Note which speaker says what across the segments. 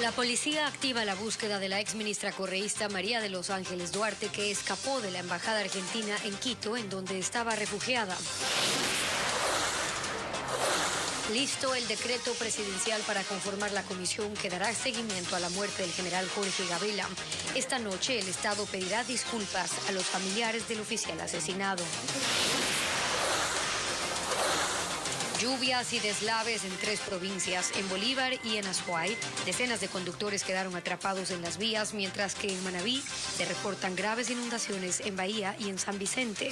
Speaker 1: La policía activa la búsqueda de la exministra correísta María de los Ángeles Duarte, que escapó de la embajada argentina en Quito, en donde estaba refugiada. Listo el decreto presidencial para conformar la comisión que dará seguimiento a la muerte del general Jorge Gabela. Esta noche el Estado pedirá disculpas a los familiares del oficial asesinado. Lluvias y deslaves en 3 provincias, en Bolívar y en Azuay. Decenas de conductores quedaron atrapados en las vías, mientras que en Manabí se reportan graves inundaciones en Bahía y en San Vicente.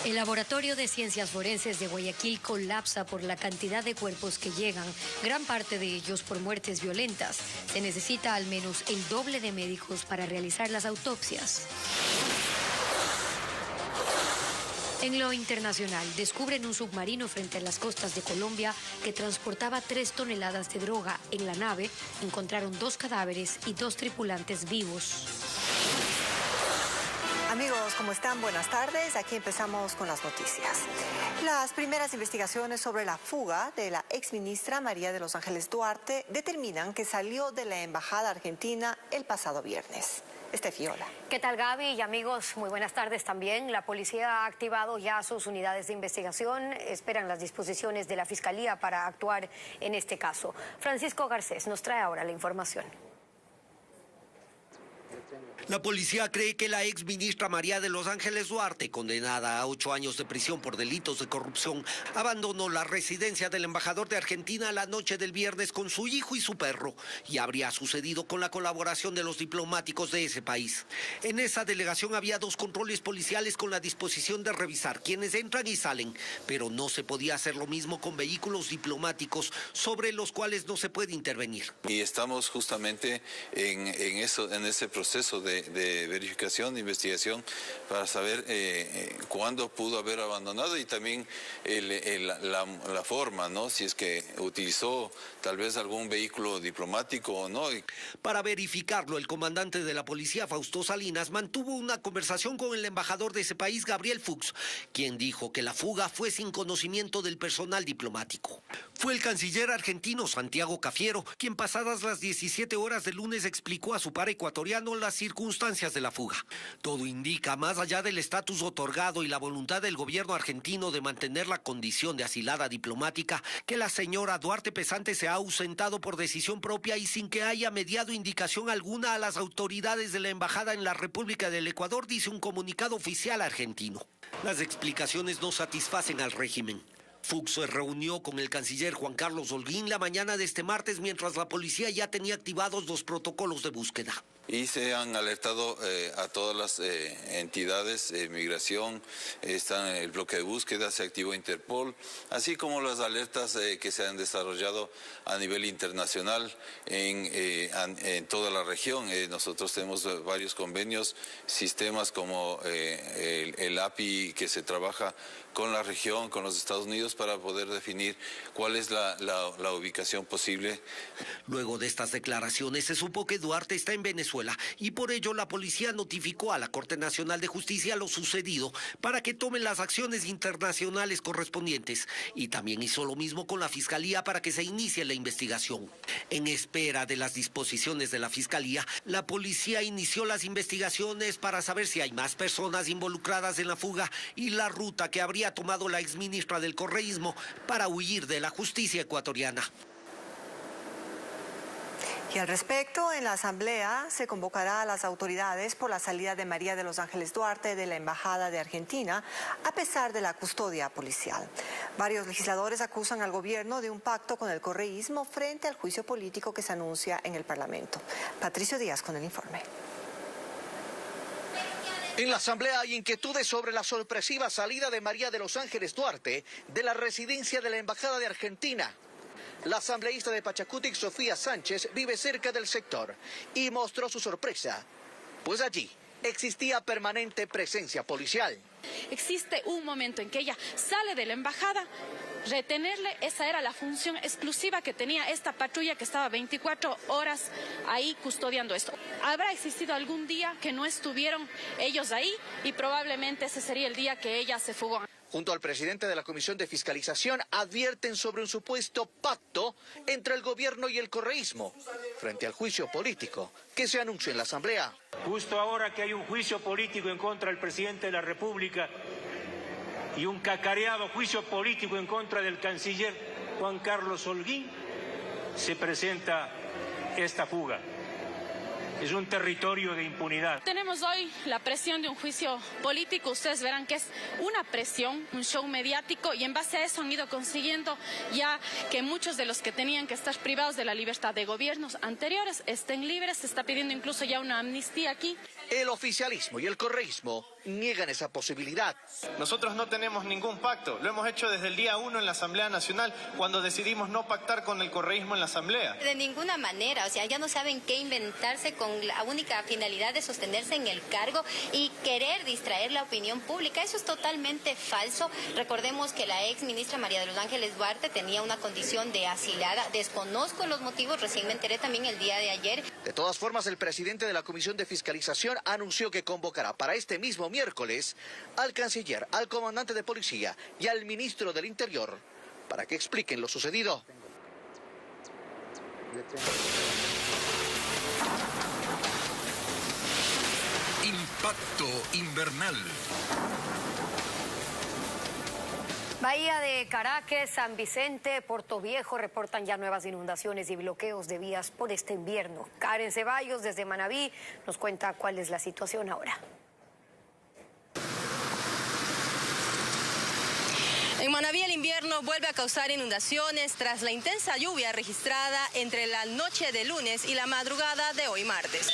Speaker 1: El Laboratorio de Ciencias Forenses de Guayaquil colapsa por la cantidad de cuerpos que llegan, gran parte de ellos por muertes violentas. Se necesita al menos el doble de médicos para realizar las autopsias. En lo internacional, descubren un submarino frente a las costas de Colombia que transportaba 3 toneladas de droga. En la nave encontraron 2 cadáveres y 2 tripulantes vivos.
Speaker 2: Amigos, ¿cómo están? Buenas tardes. Aquí empezamos con las noticias. Las primeras investigaciones sobre la fuga de la exministra María de los Ángeles Duarte determinan que salió de la embajada argentina el pasado viernes. Estefi, hola.
Speaker 1: ¿Qué tal, Gaby? Y amigos, muy buenas tardes también. La policía ha activado ya sus unidades de investigación. Esperan las disposiciones de la Fiscalía para actuar en este caso. Francisco Garcés nos trae ahora la información.
Speaker 3: La policía cree que la exministra María de los Ángeles Duarte, condenada a 8 años de prisión por delitos de corrupción, abandonó la residencia del embajador de Argentina la noche del viernes con su hijo y su perro, y habría sucedido con la colaboración de los diplomáticos de ese país. En esa delegación había 2 controles policiales con la disposición de revisar quienes entran y salen, pero no se podía hacer lo mismo con vehículos diplomáticos sobre los cuales no se puede intervenir.
Speaker 4: Y estamos justamente en ese proceso de verificación, de investigación, para saber cuándo pudo haber abandonado y también la forma, ¿no? Si es que utilizó tal vez algún vehículo diplomático o no.
Speaker 3: Para verificarlo, el comandante de la policía, Fausto Salinas, mantuvo una conversación con el embajador de ese país, Gabriel Fuchs, quien dijo que la fuga fue sin conocimiento del personal diplomático. Fue el canciller argentino, Santiago Cafiero, quien pasadas las 17 horas del lunes explicó a su par ecuatoriano las circunstancias de la fuga. Todo indica, más allá del estatus otorgado y la voluntad del gobierno argentino de mantener la condición de asilada diplomática, que la señora Duarte Pesante se ha ausentado por decisión propia y sin que haya mediado indicación alguna a las autoridades de la embajada en la República del Ecuador, dice un comunicado oficial argentino. Las explicaciones no satisfacen al régimen. Fuchs se reunió con el canciller Juan Carlos Holguín la mañana de este martes, mientras la policía ya tenía activados los protocolos de búsqueda.
Speaker 4: Y se han alertado a todas las entidades de migración, está en el bloque de búsqueda, se activó Interpol, así como las alertas que se han desarrollado a nivel internacional en toda la región. Nosotros tenemos varios convenios, sistemas como el API que se trabaja con la región, con los Estados Unidos, para poder definir cuál es la ubicación posible.
Speaker 3: Luego de estas declaraciones se supo que Duarte está en Venezuela y por ello la policía notificó a la Corte Nacional de Justicia lo sucedido para que tomen las acciones internacionales correspondientes, y también hizo lo mismo con la Fiscalía para que se inicie la investigación. En espera de las disposiciones de la Fiscalía, la policía inició las investigaciones para saber si hay más personas involucradas en la fuga y la ruta que habría tomado la exministra del correísmo para huir de la justicia ecuatoriana.
Speaker 2: Y al respecto, en la Asamblea se convocará a las autoridades por la salida de María de los Ángeles Duarte de la Embajada de Argentina, a pesar de la custodia policial. Varios legisladores acusan al gobierno de un pacto con el correísmo frente al juicio político que se anuncia en el Parlamento. Patricio Díaz con el informe.
Speaker 5: En la Asamblea hay inquietudes sobre la sorpresiva salida de María de los Ángeles Duarte de la residencia de la Embajada de Argentina. La asambleísta de Pachacutic, Sofía Sánchez, vive cerca del sector y mostró su sorpresa, pues allí existía permanente presencia policial.
Speaker 6: Existe un momento en que ella sale de la embajada, retenerle, esa era la función exclusiva que tenía esta patrulla que estaba 24 horas ahí custodiando esto. Habrá existido algún día que no estuvieron ellos ahí y probablemente ese sería el día que ella se fugó.
Speaker 5: junto al presidente de la Comisión de Fiscalización, advierten sobre un supuesto pacto entre el gobierno y el correísmo frente al juicio político que se anunció en la Asamblea.
Speaker 7: Justo ahora que hay un juicio político en contra del presidente de la República y un cacareado juicio político en contra del canciller Juan Carlos Holguín, se presenta esta fuga. Es un territorio de impunidad.
Speaker 6: Tenemos hoy la presión de un juicio político. Ustedes verán que es una presión, un show mediático, y en base a eso han ido consiguiendo ya que muchos de los que tenían que estar privados de la libertad de gobiernos anteriores estén libres. Se está pidiendo incluso ya una amnistía aquí.
Speaker 5: El oficialismo y el correísmo niegan esa posibilidad.
Speaker 8: Nosotros no tenemos ningún pacto. Lo hemos hecho desde el día 1 en la Asamblea Nacional, cuando decidimos no pactar con el correísmo en la Asamblea.
Speaker 9: De ninguna manera, o sea, ya no saben qué inventarse con la única finalidad de sostenerse en el cargo y querer distraer la opinión pública. Eso es totalmente falso. Recordemos que la ex ministra María de los Ángeles Duarte tenía una condición de asilada. Desconozco los motivos, recién me enteré también el día de ayer.
Speaker 5: De todas formas, el presidente de la Comisión de Fiscalización anunció que convocará para este mismo miércoles al canciller, al comandante de policía y al ministro del Interior para que expliquen lo sucedido.
Speaker 10: Impacto invernal.
Speaker 1: Bahía de Caracas, San Vicente, Puerto Viejo reportan ya nuevas inundaciones y bloqueos de vías por este invierno. Karen Ceballos desde Manabí nos cuenta cuál es la situación ahora.
Speaker 11: En Manabí el invierno vuelve a causar inundaciones tras la intensa lluvia registrada entre la noche de lunes y la madrugada de hoy martes.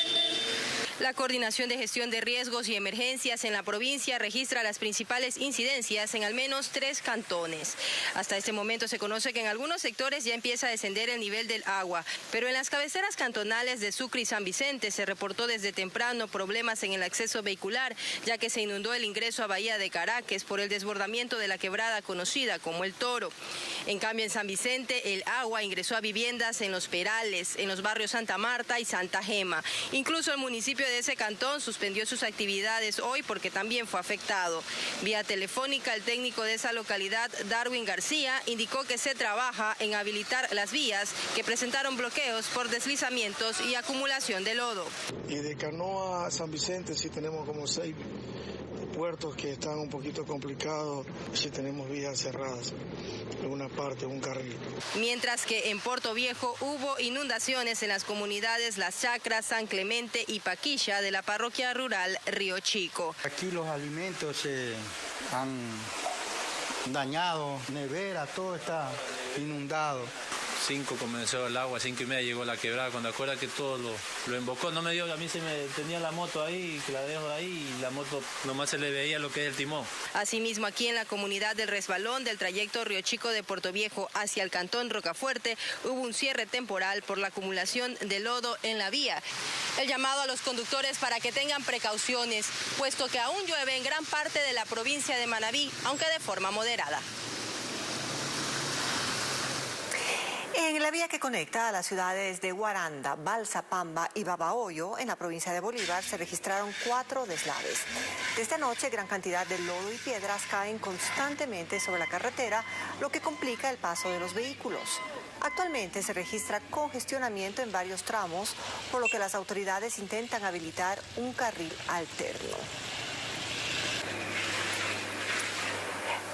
Speaker 11: La Coordinación de Gestión de Riesgos y Emergencias en la provincia registra las principales incidencias en al menos 3 cantones. Hasta este momento se conoce que en algunos sectores ya empieza a descender el nivel del agua, pero en las cabeceras cantonales de Sucre y San Vicente se reportó desde temprano problemas en el acceso vehicular, ya que se inundó el ingreso a Bahía de Caracas por el desbordamiento de la quebrada conocida como El Toro. En cambio, en San Vicente el agua ingresó a viviendas en Los Perales, en los barrios Santa Marta y Santa Gema. Incluso el municipio de ese cantón suspendió sus actividades hoy porque también fue afectado. Vía telefónica, el técnico de esa localidad, Darwin García, indicó que se trabaja en habilitar las vías que presentaron bloqueos por deslizamientos y acumulación de lodo.
Speaker 12: Y de Canoa a San Vicente sí tenemos como 6 puertos que están un poquito complicados, sí tenemos vías cerradas. En una parte, un carril.
Speaker 11: Mientras que en Puerto Viejo hubo inundaciones en las comunidades Las Chacras, San Clemente y Paquilla de la parroquia rural Río Chico.
Speaker 13: Aquí los alimentos se han dañado, nevera, todo está inundado.
Speaker 14: 5 comenzó el agua, 5:30 llegó la quebrada, cuando acuerda que todo lo embocó, no me dio, a mí se me tenía la moto ahí, que la dejo ahí y la moto nomás se le veía lo que es el timón.
Speaker 11: Asimismo, aquí en la comunidad del Resbalón del trayecto Río Chico de Puerto Viejo hacia el cantón Rocafuerte hubo un cierre temporal por la acumulación de lodo en la vía. El llamado a los conductores para que tengan precauciones, puesto que aún llueve en gran parte de la provincia de Manabí, aunque de forma moderada.
Speaker 2: En la vía que conecta a las ciudades de Guaranda, Balsapamba y Babahoyo, en la provincia de Bolívar, se registraron 4 deslaves. Desde anoche, gran cantidad de lodo y piedras caen constantemente sobre la carretera, lo que complica el paso de los vehículos. Actualmente se registra congestionamiento en varios tramos, por lo que las autoridades intentan habilitar un carril alterno.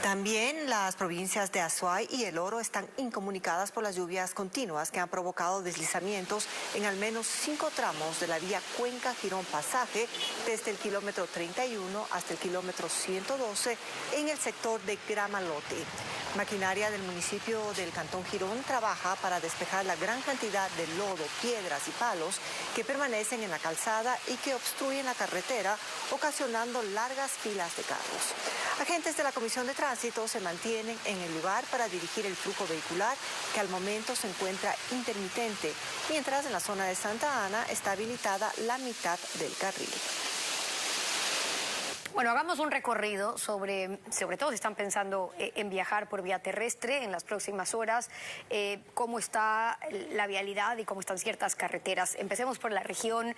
Speaker 2: También las provincias de Azuay y El Oro están incomunicadas por las lluvias continuas que han provocado deslizamientos en al menos 5 tramos de la vía Cuenca-Girón Pasaje, desde el kilómetro 31 hasta el kilómetro 112 en el sector de Gramalote. Maquinaria del municipio del Cantón Girón trabaja para despejar la gran cantidad de lodo, piedras y palos que permanecen en la calzada y que obstruyen la carretera, ocasionando largas filas de carros. Agentes de la Comisión de Tránsito se mantienen en el lugar para dirigir el flujo vehicular, que al momento se encuentra intermitente, mientras en la zona de Santa Ana está habilitada la mitad del carril.
Speaker 1: Bueno, hagamos un recorrido sobre todo si están pensando en viajar por vía terrestre en las próximas horas, cómo está la vialidad y cómo están ciertas carreteras. Empecemos por la región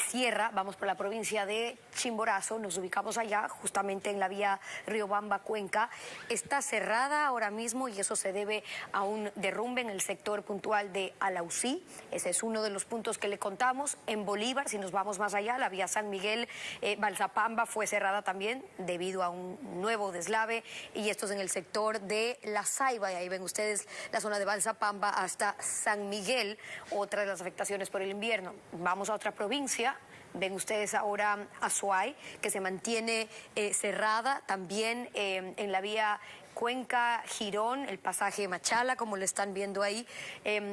Speaker 1: Sierra, vamos por la provincia de Chimborazo, nos ubicamos allá, justamente en la vía Riobamba-Cuenca. Está cerrada ahora mismo y eso se debe a un derrumbe en el sector puntual de Alausí. Ese es uno de los puntos que le contamos. En Bolívar, si nos vamos más allá, la vía San Miguel, Balsapamba fue cerrada también debido a un nuevo deslave, y esto es en el sector de La Ceiba, y ahí ven ustedes la zona de Balsapamba hasta San Miguel, otra de las afectaciones por el invierno. Vamos a otra provincia. Ven ustedes ahora Azuay, que se mantiene cerrada también en la vía Cuenca-Girón, el pasaje Machala, como lo están viendo ahí.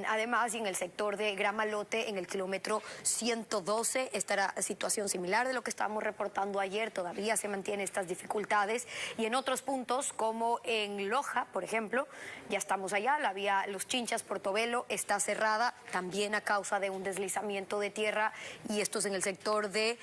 Speaker 1: Además, y en el sector de Gramalote, en el kilómetro 112, estará situación similar de lo que estábamos reportando ayer. Todavía se mantienen estas dificultades. Y en otros puntos, como en Loja, por ejemplo, ya estamos allá. La vía Los Chinchas, Portobelo, está cerrada también a causa de un deslizamiento de tierra. Y esto es en el sector de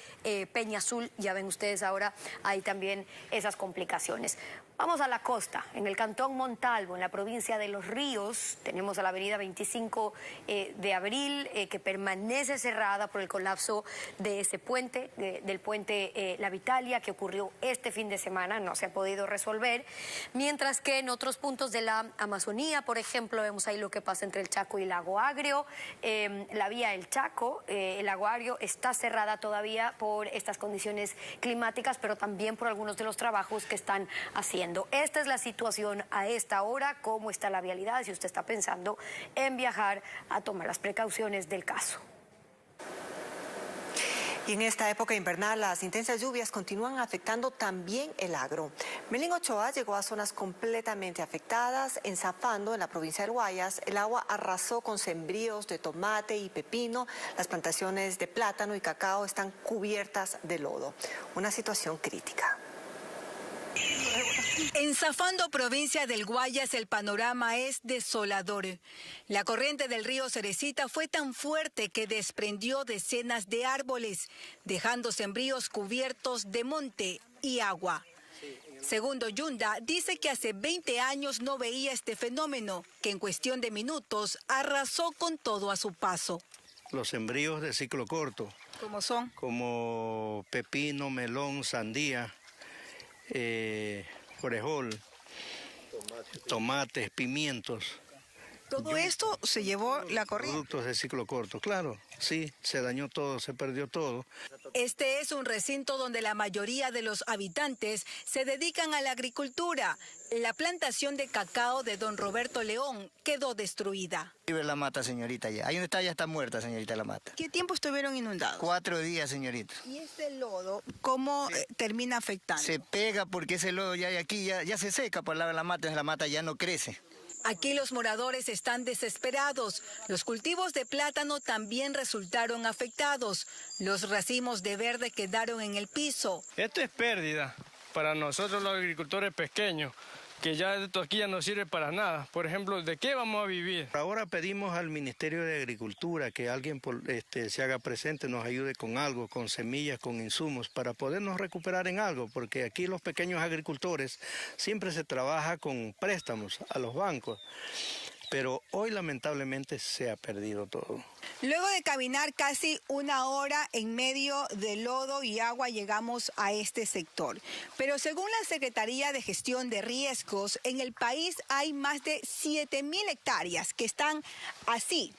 Speaker 1: Peña Azul. Ya ven ustedes ahora, hay también esas complicaciones. Vamos a la costa, en el cantón Montalvo, en la provincia de Los Ríos, tenemos a la avenida 25 de abril, que permanece cerrada por el colapso de ese puente, del puente La Vitalia, que ocurrió este fin de semana, no se ha podido resolver, mientras que en otros puntos de la Amazonía, por ejemplo, vemos ahí lo que pasa entre el Chaco y el Lago Agrio, la vía El Chaco, el Lago Agrio está cerrada todavía por estas condiciones climáticas, pero también por algunos de los trabajos que están haciendo. Esta es la situación a esta hora, cómo está la vialidad, si usted está pensando en viajar, a tomar las precauciones del caso.
Speaker 2: Y en esta época invernal, las intensas lluvias continúan afectando también el agro. Melín Ochoa llegó a zonas completamente afectadas. En Zafando, en la provincia del Guayas, el agua arrasó con sembríos de tomate y pepino. Las plantaciones de plátano y cacao están cubiertas de lodo. Una situación crítica.
Speaker 15: En Zafando, provincia del Guayas, el panorama es desolador. La corriente del río Cerecita fue tan fuerte que desprendió decenas de árboles, dejando sembríos cubiertos de monte y agua. Segundo Yunda, dice que hace 20 años no veía este fenómeno, que en cuestión de minutos arrasó con todo a su paso.
Speaker 13: Los sembríos de ciclo corto.
Speaker 15: ¿Cómo son?
Speaker 13: Como pepino, melón, sandía, orejol, tomates, pimientos.
Speaker 15: ¿Todo esto se llevó la corriente?
Speaker 13: Productos de ciclo corto, claro, sí, se dañó todo, se perdió todo.
Speaker 15: Este es un recinto donde la mayoría de los habitantes se dedican a la agricultura. La plantación de cacao de don Roberto León quedó destruida.
Speaker 16: Vive la mata, señorita, ya. Ahí donde está, ya está muerta, señorita, la mata.
Speaker 15: ¿Qué tiempo estuvieron inundados?
Speaker 16: 4 días, señorita.
Speaker 15: ¿Y este lodo cómo termina afectando?
Speaker 16: Se pega porque ese lodo ya hay aquí, ya se seca por la mata ya no crece.
Speaker 15: Aquí los moradores están desesperados. Los cultivos de plátano también resultaron afectados. Los racimos de verde quedaron en el piso.
Speaker 17: Esto es pérdida para nosotros los agricultores pequeños, que ya esto aquí ya no sirve para nada. Por ejemplo, ¿de qué vamos a vivir?
Speaker 13: Ahora pedimos al Ministerio de Agricultura que alguien se haga presente, nos ayude con algo, con semillas, con insumos, para podernos recuperar en algo, porque aquí los pequeños agricultores siempre se trabaja con préstamos a los bancos, pero hoy lamentablemente se ha perdido todo.
Speaker 15: Luego de caminar casi 1 hora en medio de lodo y agua llegamos a este sector. Pero según la Secretaría de Gestión de Riesgos, en el país hay más de 7.000 hectáreas que están así,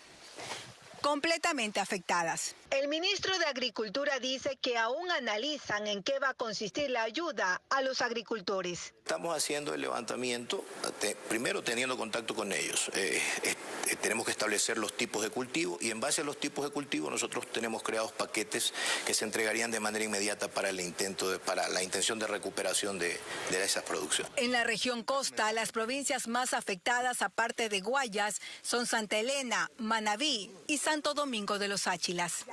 Speaker 15: completamente afectadas. El ministro de Agricultura dice que aún analizan en qué va a consistir la ayuda a los agricultores.
Speaker 18: Estamos haciendo el levantamiento, primero teniendo contacto con ellos. Tenemos que establecer los tipos de cultivo y en base a los tipos de cultivo nosotros tenemos creados paquetes que se entregarían de manera inmediata para la intención de recuperación de esas producciones.
Speaker 15: En la región costa, las provincias más afectadas, aparte de Guayas, son Santa Elena, Manabí y San Santo Domingo de los Áchilas.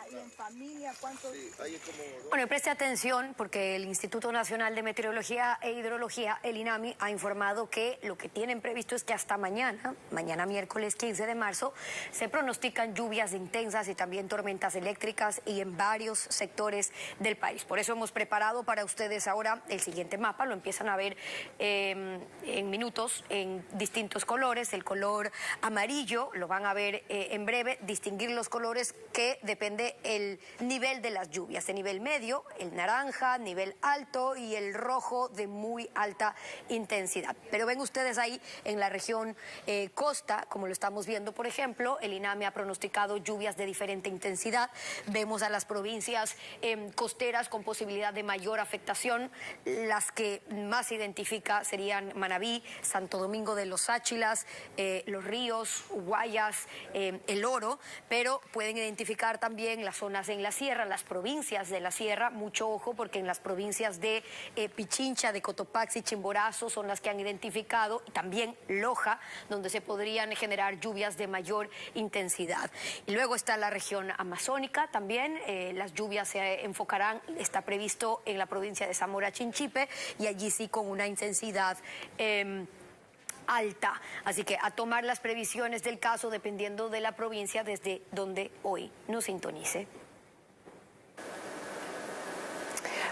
Speaker 1: Bueno, y preste atención porque el Instituto Nacional de Meteorología e Hidrología, el INAMI, ha informado que lo que tienen previsto es que hasta mañana miércoles 15 de marzo, se pronostican lluvias intensas y también tormentas eléctricas y en varios sectores del país. Por eso hemos preparado para ustedes ahora el siguiente mapa. Lo empiezan a ver en minutos en distintos colores. El color amarillo lo van a ver en breve. Distinguir los colores que depende el nivel de las lluvias. De nivel medio, el naranja, nivel alto y el rojo de muy alta intensidad. Pero ven ustedes ahí en la región costa, como lo estamos viendo, por ejemplo, el INAMI ha pronosticado lluvias de diferente intensidad. Vemos a las provincias costeras con posibilidad de mayor afectación. Las que más se identifica serían Manabí, Santo Domingo de los Áchilas, Los Ríos, Guayas, El Oro, pero pueden identificar también las zonas en la sierra, las provincias de la sierra. Mucho ojo porque en las provincias de Pichincha, de Cotopaxi, Chimborazo son las que han identificado, y también Loja, donde se podrían generar lluvias de mayor intensidad. Y luego está la región amazónica también. Las lluvias se enfocarán, está previsto en la provincia de Zamora Chinchipe, y allí sí con una intensidad alta. Así que a tomar las previsiones del caso dependiendo de la provincia desde donde hoy nos sintonice.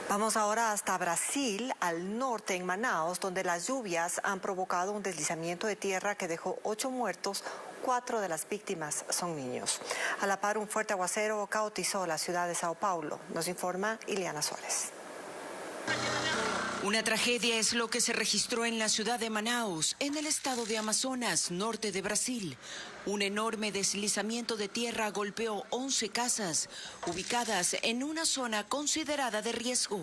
Speaker 2: Vamos ahora hasta Brasil, al norte, en Manaus, donde las lluvias han provocado un deslizamiento de tierra que dejó 8 muertos. 4 de las víctimas son niños. A la par, un fuerte aguacero caotizó la ciudad de Sao Paulo. Nos informa Ileana Suárez.
Speaker 19: Una tragedia es lo que se registró en la ciudad de Manaus, en el estado de Amazonas, norte de Brasil. Un enorme deslizamiento de tierra golpeó 11 casas, ubicadas en una zona considerada de riesgo.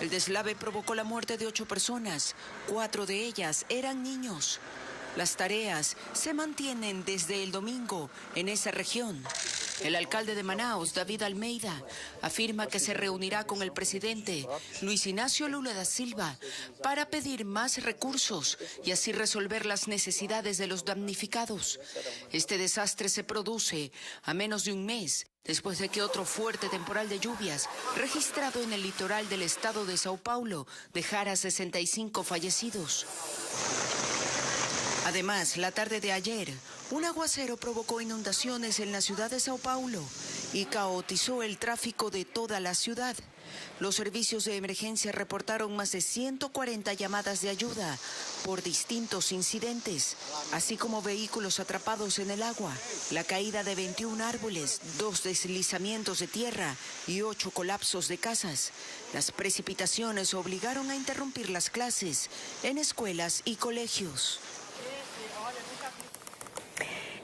Speaker 19: El deslave provocó la muerte de 8 personas, 4 de ellas eran niños. Las tareas se mantienen desde el domingo en esa región. El alcalde de Manaus, David Almeida, afirma que se reunirá con el presidente Luis Ignacio Lula da Silva para pedir más recursos y así resolver las necesidades de los damnificados. Este desastre se produce a menos de un mes después de que otro fuerte temporal de lluvias registrado en el litoral del estado de Sao Paulo dejara 65 fallecidos. Además, la tarde de ayer, un aguacero provocó inundaciones en la ciudad de Sao Paulo y caotizó el tráfico de toda la ciudad. Los servicios de emergencia reportaron más de 140 llamadas de ayuda por distintos incidentes, así como vehículos atrapados en el agua, la caída de 21 árboles, 2 deslizamientos de tierra y 8 colapsos de casas. Las precipitaciones obligaron a interrumpir las clases en escuelas y colegios.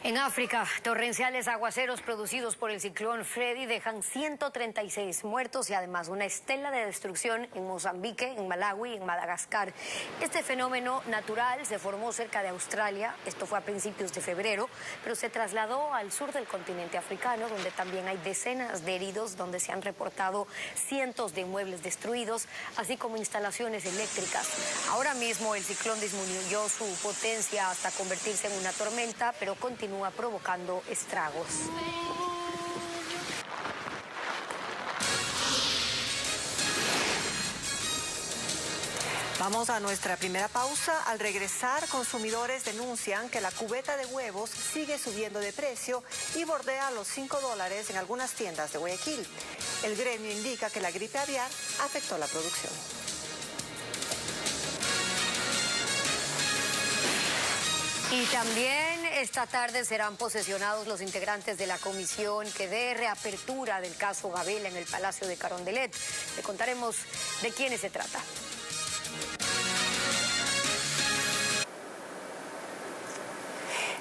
Speaker 1: En África, torrenciales aguaceros producidos por el ciclón Freddy dejan 136 muertos y además una estela de destrucción en Mozambique, en Malawi y en Madagascar. Este fenómeno natural se formó cerca de Australia, esto fue a principios de febrero, pero se trasladó al sur del continente africano, donde también hay decenas de heridos, donde se han reportado cientos de inmuebles destruidos, así como instalaciones eléctricas. Ahora mismo el ciclón disminuyó su potencia hasta convertirse en una tormenta, pero continúa provocando estragos.
Speaker 2: Vamos a nuestra primera pausa. Al regresar, consumidores denuncian que la cubeta de huevos sigue subiendo de precio y bordea los $5 en algunas tiendas de Guayaquil. El gremio indica que la gripe aviar afectó la producción.
Speaker 1: Y también esta tarde serán posesionados los integrantes de la comisión que dé reapertura del caso Gabela en el Palacio de Carondelet. Le contaremos de quiénes se trata.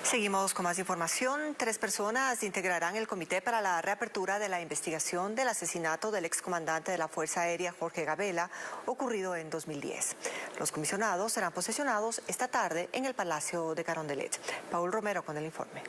Speaker 2: Seguimos con más información. 3 personas integrarán el comité para la reapertura de la investigación del asesinato del excomandante de la Fuerza Aérea Jorge Gabela, ocurrido en 2010. Los comisionados serán posesionados esta tarde en el Palacio de Carondelet. Paul Romero con el informe.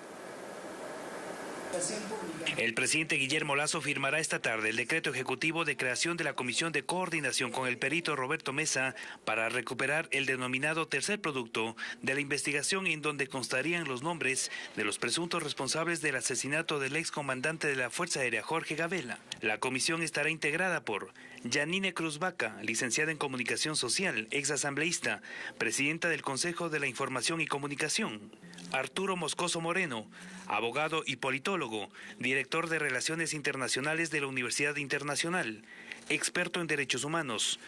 Speaker 20: El presidente Guillermo Lasso firmará esta tarde el decreto ejecutivo de creación de la Comisión de Coordinación con el perito Roberto Mesa para recuperar el denominado tercer producto de la investigación, en donde constarían los nombres de los presuntos responsables del asesinato del excomandante de la Fuerza Aérea Jorge Gabela. La comisión estará integrada por Yanine Cruz Vaca, licenciada en Comunicación Social, exasambleísta, presidenta del Consejo de la Información y Comunicación; Arturo Moscoso Moreno, abogado y politólogo, director de Relaciones Internacionales de la Universidad Internacional, experto en Derechos Humanos;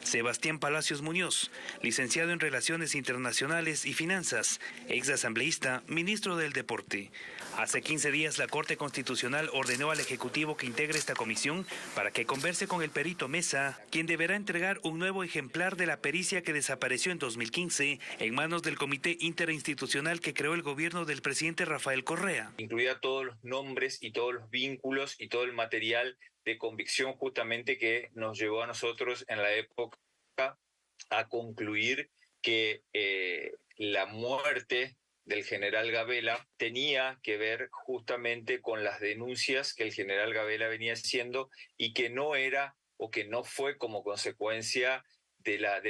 Speaker 20: Sebastián Palacios Muñoz, licenciado en Relaciones Internacionales y Finanzas, exasambleísta, ministro del Deporte. Hace 15 días la Corte Constitucional ordenó al Ejecutivo que integre esta comisión para que converse con el perito Mesa, quien deberá entregar un nuevo ejemplar de la pericia que desapareció en 2015 en manos del Comité Interinstitucional que creó el gobierno del presidente Rafael Correa.
Speaker 21: Incluía todos los nombres y todos los vínculos y todo el material de convicción justamente que nos llevó a nosotros en la época a concluir que la muerte del general Gabela tenía que ver justamente con las denuncias que el general Gabela venía haciendo y que no era o que no fue como consecuencia de la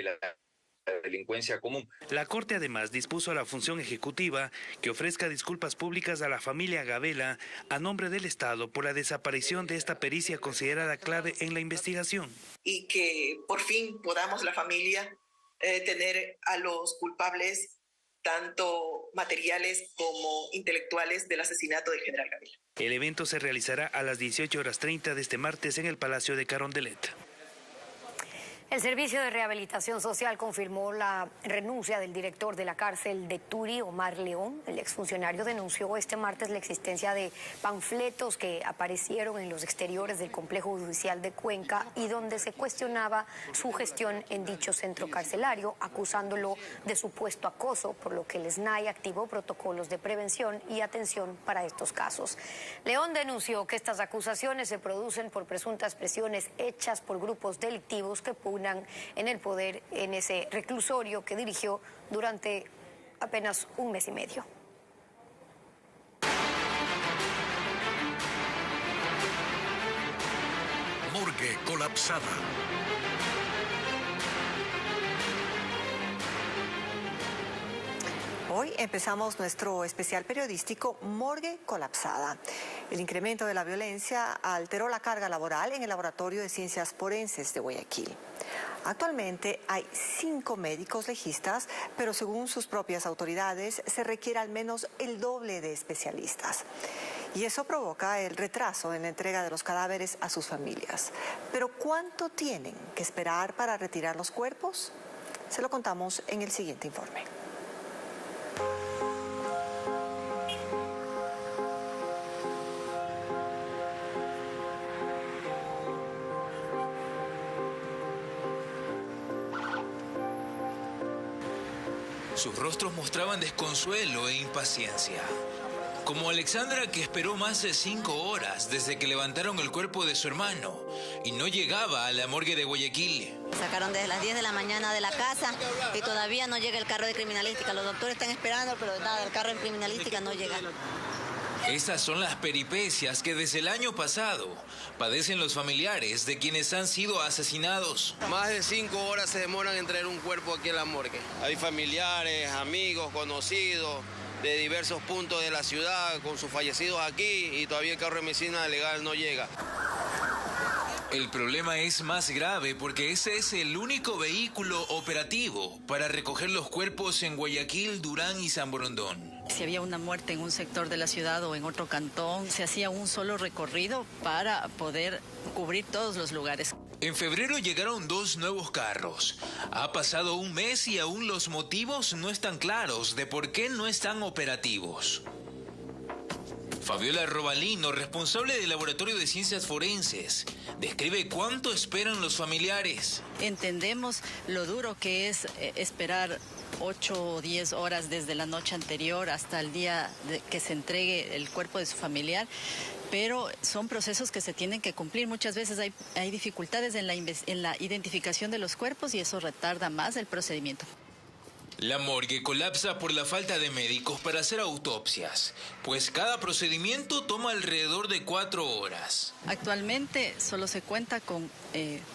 Speaker 21: delincuencia común.
Speaker 20: La Corte además dispuso a la función ejecutiva que ofrezca disculpas públicas a la familia Gabela a nombre del Estado por la desaparición de esta pericia considerada clave en la investigación.
Speaker 22: Y que por fin podamos la familia tener a los culpables tanto materiales como intelectuales del asesinato del general Gabela.
Speaker 20: El evento se realizará a las 18:30 de este martes en el Palacio de Carondelet.
Speaker 1: El Servicio de Rehabilitación Social confirmó la renuncia del director de la cárcel de Turi, Omar León. El exfuncionario denunció este martes la existencia de panfletos que aparecieron en los exteriores del complejo judicial de Cuenca y donde se cuestionaba su gestión en dicho centro carcelario, acusándolo de supuesto acoso, por lo que el SNAI activó protocolos de prevención y atención para estos casos. León denunció que estas acusaciones se producen por presuntas presiones hechas por grupos delictivos que pugnan en el poder en ese reclusorio que dirigió durante apenas un mes y medio.
Speaker 10: Morgue colapsada.
Speaker 2: Hoy empezamos nuestro especial periodístico Morgue colapsada. El incremento de la violencia alteró la carga laboral en el Laboratorio de Ciencias Forenses de Guayaquil. Actualmente hay 5 médicos legistas, pero según sus propias autoridades se requiere al menos el doble de especialistas. Y eso provoca el retraso en la entrega de los cadáveres a sus familias. Pero ¿cuánto tienen que esperar para retirar los cuerpos? Se lo contamos en el siguiente informe.
Speaker 23: Sus rostros mostraban desconsuelo e impaciencia. Como Alexandra, que esperó más de 5 horas desde que levantaron el cuerpo de su hermano y no llegaba a la morgue de Guayaquil.
Speaker 24: Sacaron desde las 10 de la mañana de la casa y todavía no llega el carro de criminalística. Los doctores están esperando, pero nada, el carro de criminalística no llega.
Speaker 23: Estas son las peripecias que desde el año pasado padecen los familiares de quienes han sido asesinados.
Speaker 25: Más de 5 horas se demoran en traer un cuerpo aquí a la morgue. Hay familiares, amigos, conocidos de diversos puntos de la ciudad con sus fallecidos aquí y todavía el carro de medicina legal no llega.
Speaker 23: El problema es más grave porque ese es el único vehículo operativo para recoger los cuerpos en Guayaquil, Durán y San Borondón.
Speaker 26: Si había una muerte en un sector de la ciudad o en otro cantón, se hacía un solo recorrido para poder cubrir todos los lugares.
Speaker 23: En febrero llegaron 2 nuevos carros. Ha pasado un mes y aún los motivos no están claros de por qué no están operativos. Fabiola Robalino, responsable del Laboratorio de Ciencias Forenses, describe cuánto esperan los familiares.
Speaker 26: Entendemos lo duro que es esperar 8 o 10 horas desde la noche anterior hasta el día que se entregue el cuerpo de su familiar, pero son procesos que se tienen que cumplir. Muchas veces hay dificultades en la identificación de los cuerpos y eso retarda más el procedimiento.
Speaker 23: La morgue colapsa por la falta de médicos para hacer autopsias, pues cada procedimiento toma alrededor de 4 horas.
Speaker 26: Actualmente solo se cuenta con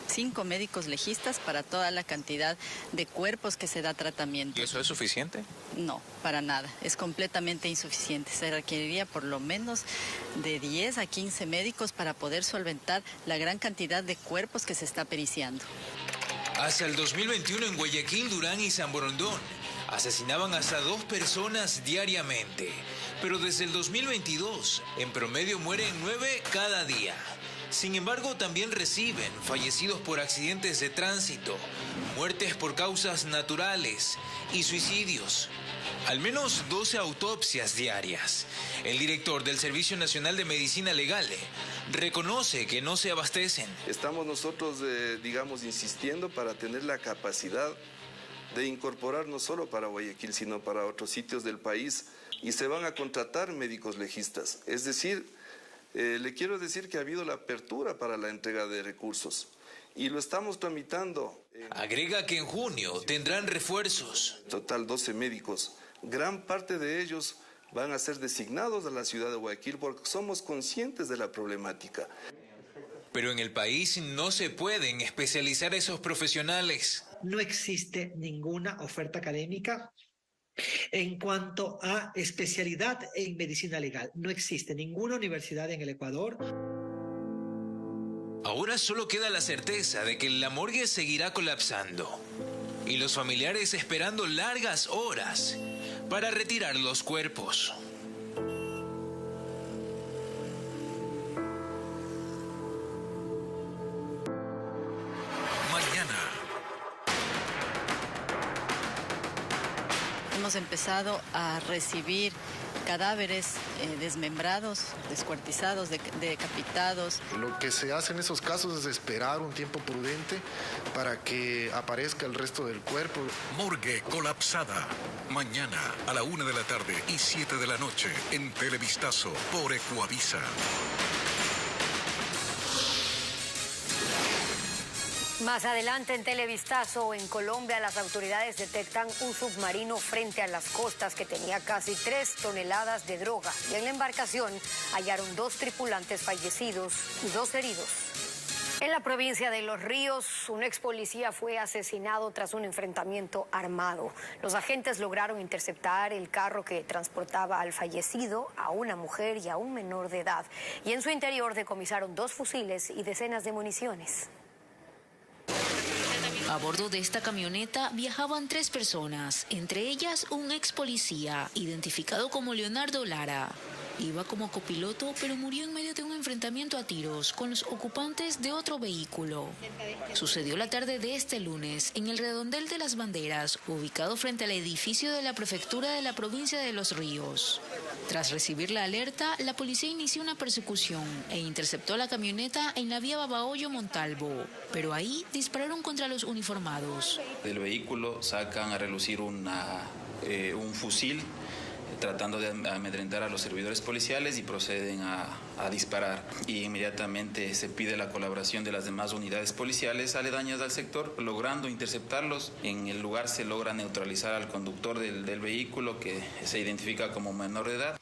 Speaker 26: 5 médicos legistas para toda la cantidad de cuerpos que se da tratamiento.
Speaker 23: ¿Y eso es suficiente?
Speaker 26: No, para nada. Es completamente insuficiente. Se requeriría por lo menos de 10 a 15 médicos para poder solventar la gran cantidad de cuerpos que se está periciando.
Speaker 23: Hasta el 2021 en Guayaquil, Durán y San Borondón asesinaban hasta 2 personas diariamente. Pero desde el 2022, en promedio mueren 9 cada día. Sin embargo, también reciben fallecidos por accidentes de tránsito, muertes por causas naturales y suicidios. Al menos 12 autopsias diarias. El director del Servicio Nacional de Medicina Legal reconoce que no se abastecen.
Speaker 3: Estamos nosotros, insistiendo para tener la capacidad de incorporar no solo para Guayaquil, sino para otros sitios del país, y se van a contratar médicos legistas. Es decir, le quiero decir que ha habido la apertura para la entrega de recursos y lo estamos tramitando.
Speaker 23: Agrega que en junio tendrán refuerzos.
Speaker 3: Total 12 médicos. Gran parte de ellos van a ser designados a la ciudad de Guayaquil porque somos conscientes de la problemática.
Speaker 23: Pero en el país no se pueden especializar esos profesionales.
Speaker 4: No existe ninguna oferta académica en cuanto a especialidad en medicina legal. No existe ninguna universidad en el Ecuador.
Speaker 23: Ahora solo queda la certeza de que la morgue seguirá colapsando y los familiares esperando largas horas para retirar los cuerpos.
Speaker 26: Hemos empezado a recibir cadáveres desmembrados, descuartizados, decapitados.
Speaker 6: Lo que se hace en esos casos es esperar un tiempo prudente para que aparezca el resto del cuerpo.
Speaker 10: Morgue colapsada. Mañana a la 1 de la tarde y 7 de la noche en Televistazo por Ecuavisa.
Speaker 1: Más adelante en Televistazo, en Colombia, las autoridades detectan un submarino frente a las costas que tenía casi 3 toneladas de droga. Y en la embarcación hallaron 2 tripulantes fallecidos y 2 heridos. En la provincia de Los Ríos, un ex policía fue asesinado tras un enfrentamiento armado. Los agentes lograron interceptar el carro que transportaba al fallecido, a una mujer y a un menor de edad. Y en su interior decomisaron 2 fusiles y decenas de municiones.
Speaker 7: A bordo de esta camioneta viajaban 3 personas, entre ellas un ex policía, identificado como Leonardo Lara. Iba como copiloto, pero murió en medio de un enfrentamiento a tiros con los ocupantes de otro vehículo. Sucedió la tarde de este lunes en el Redondel de las Banderas, ubicado frente al edificio de la prefectura de la provincia de Los Ríos. Tras recibir la alerta, la policía inició una persecución e interceptó la camioneta en la vía Babahoyo-Montalvo, pero ahí dispararon contra los uniformados.
Speaker 8: Del vehículo sacan a relucir un fusil, tratando de amedrentar a los servidores policiales, y proceden a disparar. Y inmediatamente se pide la colaboración de las demás unidades policiales aledañas al sector, logrando interceptarlos. En el lugar se logra neutralizar al conductor del vehículo, que se identifica como menor de edad.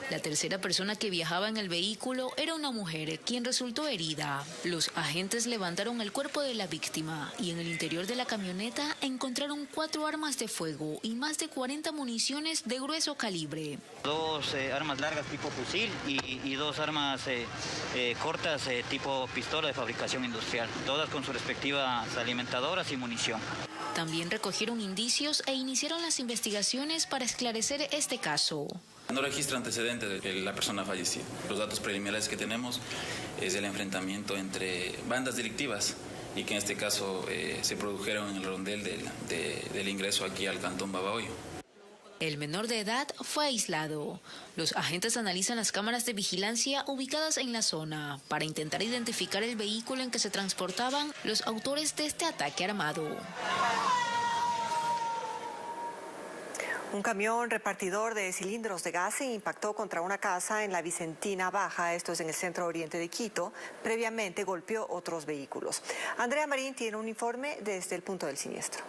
Speaker 7: La tercera persona que viajaba en el vehículo era una mujer, quien resultó herida. Los agentes levantaron el cuerpo de la víctima y en el interior de la camioneta encontraron 4 armas de fuego y más de 40 municiones de grueso calibre.
Speaker 9: 2 armas largas tipo fusil y 2 armas cortas tipo pistola de fabricación industrial, todas con sus respectivas alimentadoras y munición.
Speaker 7: También recogieron indicios e iniciaron las investigaciones para esclarecer este caso.
Speaker 8: No registra antecedentes de la persona fallecida. Los datos preliminares que tenemos es el enfrentamiento entre bandas delictivas y que en este caso se produjeron en el rondel del ingreso aquí al cantón Babahoyo.
Speaker 7: El menor de edad fue aislado. Los agentes analizan las cámaras de vigilancia ubicadas en la zona para intentar identificar el vehículo en que se transportaban los autores de este ataque armado.
Speaker 2: Un camión repartidor de cilindros de gas impactó contra una casa en la Vicentina Baja, esto es en el centro oriente de Quito. Previamente golpeó otros vehículos. Andrea Marín tiene un informe desde el punto del siniestro.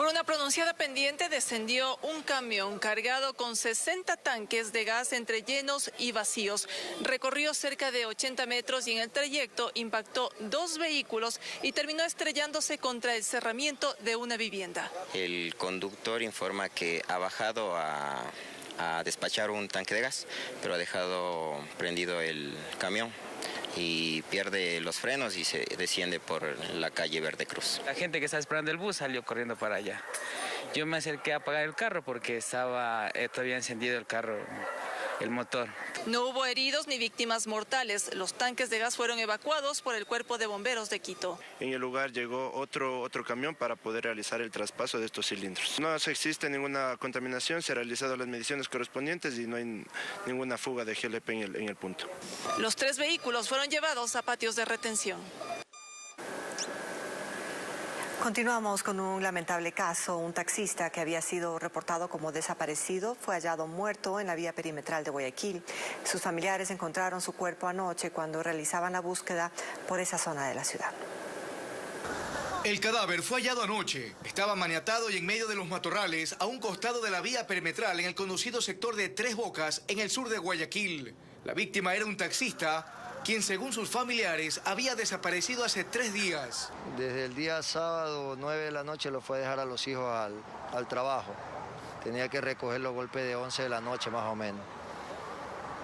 Speaker 5: Por una pronunciada pendiente descendió un camión cargado con 60 tanques de gas entre llenos y vacíos. Recorrió cerca de 80 metros y en el trayecto impactó 2 vehículos y terminó estrellándose contra el cerramiento de una vivienda.
Speaker 11: El conductor informa que ha bajado a despachar un tanque de gas, pero ha dejado prendido el camión y pierde los frenos y se desciende por la calle Verde Cruz.
Speaker 12: La gente que estaba esperando el bus salió corriendo para allá. Yo me acerqué a apagar el carro porque estaba todavía encendido el carro, el motor.
Speaker 5: No hubo heridos ni víctimas mortales. Los tanques de gas fueron evacuados por el Cuerpo de Bomberos de Quito.
Speaker 14: En el lugar llegó otro camión para poder realizar el traspaso de estos cilindros. No existe ninguna contaminación, se han realizado las mediciones correspondientes y no hay ninguna fuga de GLP en el punto.
Speaker 5: Los 3 vehículos fueron llevados a patios de retención.
Speaker 2: Continuamos con un lamentable caso. Un taxista que había sido reportado como desaparecido fue hallado muerto en la vía perimetral de Guayaquil. Sus familiares encontraron su cuerpo anoche cuando realizaban la búsqueda por esa zona de la ciudad.
Speaker 16: El cadáver fue hallado anoche. Estaba maniatado y en medio de los matorrales a un costado de la vía perimetral en el conocido sector de Tres Bocas, en el sur de Guayaquil. La víctima era un taxista quien, según sus familiares, había desaparecido hace 3 días.
Speaker 17: Desde el día sábado 9 de la noche lo fue a dejar a los hijos al trabajo. Tenía que recoger los golpes de 11 de la noche más o menos.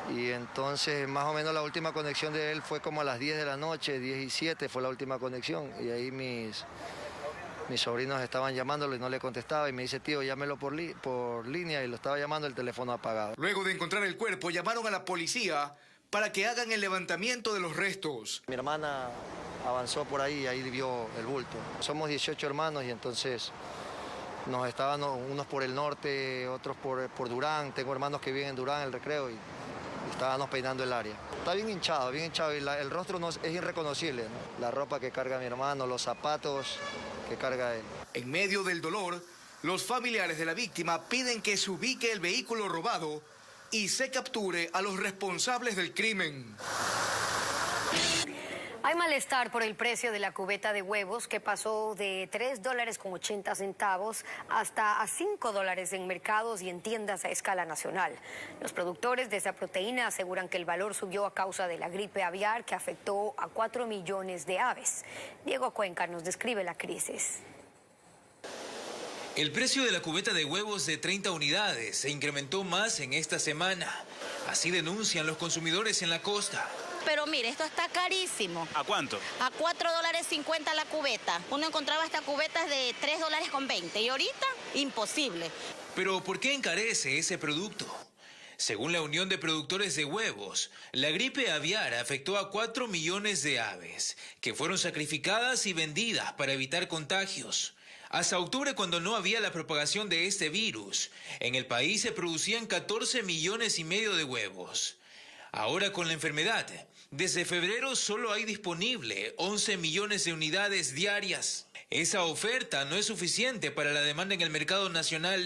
Speaker 17: Y entonces más o menos la última conexión de él fue como a las 10 de la noche, 10 y 7 fue la última conexión. Y ahí mis sobrinos estaban llamándolo y no le contestaba y me dice, tío, llámelo por línea, y lo estaba llamando, el teléfono apagado.
Speaker 16: Luego de encontrar el cuerpo, llamaron a la policía para que hagan el levantamiento de los restos.
Speaker 17: Mi hermana avanzó por ahí y ahí vio el bulto. Somos 18 hermanos y entonces nos estaban unos por el norte, otros por Durán. Tengo hermanos que viven en Durán, el Recreo, y estábamos peinando el área. Está bien hinchado y el rostro no, es irreconocible, ¿no? La ropa que carga mi hermano, los zapatos que carga él.
Speaker 16: En medio del dolor, los familiares de la víctima piden que se ubique el vehículo robado y se capture a los responsables del crimen.
Speaker 1: Hay malestar por el precio de la cubeta de huevos, que pasó de $3.80 hasta a $5 en mercados y en tiendas a escala nacional. Los productores de esa proteína aseguran que el valor subió a causa de la gripe aviar que afectó a 4 millones de aves. Diego Cuenca nos describe la crisis.
Speaker 23: El precio de la cubeta de huevos de 30 unidades se incrementó más en esta semana. Así denuncian los consumidores en la costa.
Speaker 24: Pero mire, esto está carísimo.
Speaker 23: ¿A cuánto?
Speaker 24: A $4.50 la cubeta. Uno encontraba estas cubetas de $3.20 y ahorita imposible.
Speaker 23: Pero ¿por qué encarece ese producto? Según la Unión de Productores de Huevos, la gripe aviar afectó a 4 millones de aves, que fueron sacrificadas y vendidas para evitar contagios. Hasta octubre, cuando no había la propagación de este virus, en el país se producían 14 millones y medio de huevos. Ahora, con la enfermedad, desde febrero solo hay disponible 11 millones de unidades diarias. Esa oferta no es suficiente para la demanda en el mercado nacional.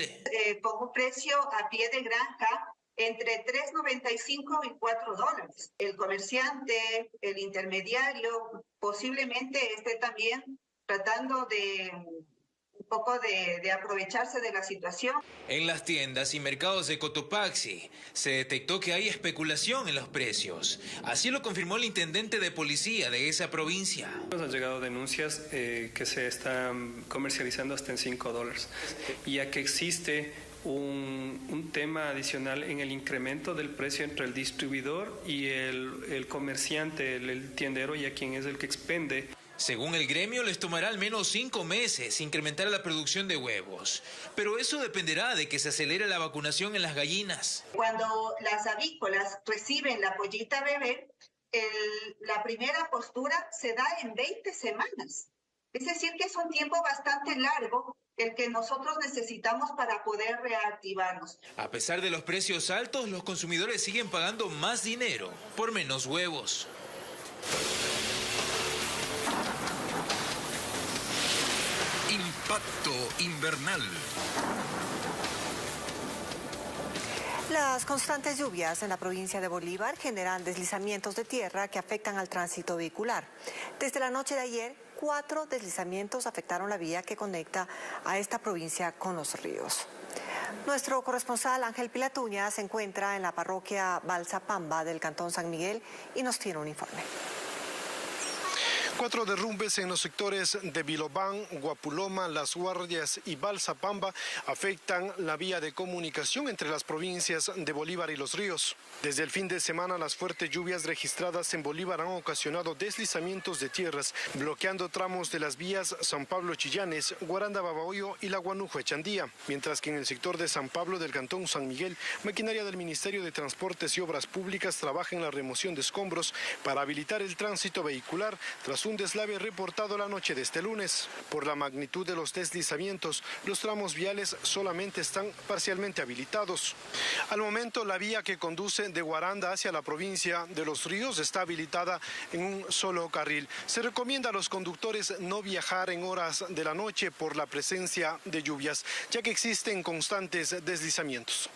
Speaker 27: Con un precio a pie de granja entre $3.95 y $4. El comerciante, el intermediario, posiblemente esté también tratando de un poco de aprovecharse de la situación.
Speaker 23: En las tiendas y mercados de Cotopaxi se detectó que hay especulación en los precios. Así lo confirmó el intendente de policía de esa provincia.
Speaker 28: Nos han llegado denuncias que se están comercializando hasta en $5, ya que existe un tema adicional en el incremento del precio entre el distribuidor y el comerciante, el tiendero, y a quien es el que expende.
Speaker 23: Según el gremio, les tomará al menos 5 meses incrementar la producción de huevos. Pero eso dependerá de que se acelere la vacunación en las gallinas.
Speaker 27: Cuando las avícolas reciben la pollita bebé, la primera postura se da en 20 semanas. Es decir, que es un tiempo bastante largo el que nosotros necesitamos para poder reactivarnos.
Speaker 23: A pesar de los precios altos, los consumidores siguen pagando más dinero por menos huevos.
Speaker 10: Impacto invernal.
Speaker 2: Las constantes lluvias en la provincia de Bolívar generan deslizamientos de tierra que afectan al tránsito vehicular. Desde la noche de ayer, 4 deslizamientos afectaron la vía que conecta a esta provincia con los ríos. Nuestro corresponsal Ángel Pilatuña se encuentra en la parroquia Balsapamba del Cantón San Miguel y nos tiene un informe.
Speaker 13: 4 derrumbes en los sectores de Vilobán, Guapuloma, Las Guardias y Balsapamba afectan la vía de comunicación entre las provincias de Bolívar y Los Ríos. Desde el fin de semana, las fuertes lluvias registradas en Bolívar han ocasionado deslizamientos de tierras, bloqueando tramos de las vías San Pablo-Chillanes, Guaranda-Babahoyo y La Guanujo-Echandía, mientras que en el sector de San Pablo del Cantón San Miguel, maquinaria del Ministerio de Transportes y Obras Públicas trabaja en la remoción de escombros para habilitar el tránsito vehicular tras un deslave reportado la noche de este lunes. Por la magnitud de los deslizamientos, los tramos viales solamente están parcialmente habilitados. Al momento, la vía que conduce de Guaranda hacia la provincia de Los Ríos está habilitada en un solo carril. Se recomienda a los conductores no viajar en horas de la noche por la presencia de lluvias, ya que existen constantes deslizamientos.